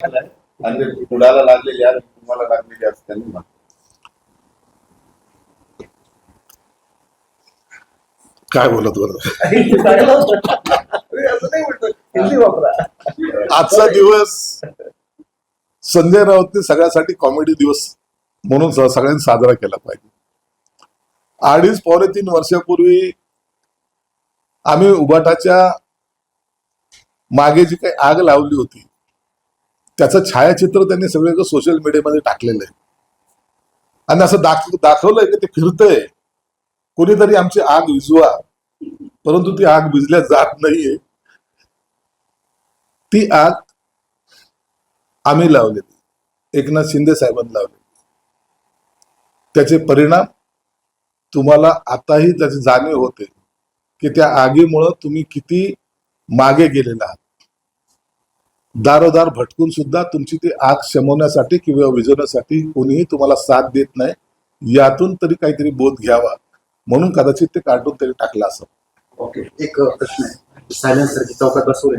आणि ते कुणाला लागलेली आहे तुम्हाला लागलेली असते ना. काय बोलत बरं असं नाही म्हणतो हिंदी वापरा. आजचा दिवस संजय राऊतने सगळ्यासाठी कॉमेडी दिवस म्हणून सगळ्यांनी साजरा केला पाहिजे. 2.5-3 वर्षापूर्वी आम्ही उबाटाच्या मागे जी काही आग लावली होती त्याचं छायाचित्र त्यांनी सगळे सोशल मीडियामध्ये टाकलेलं आहे आणि असं दाखवलंय की ते फिरतंय, कोणीतरी आमची आग विझवा, परंतु ती आग विझल्या जात नाहीये. ती आग आम्ही लावलेली, एकनाथ शिंदे साहेबांनी लावलेली. त्याचे परिणाम तुम्हाला आताही त्याची जाणीव होते की त्या आगीमुळं तुम्ही किती मागे गेलेला आहात. दारोदार भटकून सुद्धा तुमची ती आग शमवण्यासाठी किंवा विझवण्यासाठी कोणीही तुम्हाला साथ देत नाही. यातून तरी काहीतरी बोध घ्यावा म्हणून कदाचित ते कार्टून तरी टाकलं असं. ओके, एक प्रश्न आहे. सायलेन्सर चौकात बसवले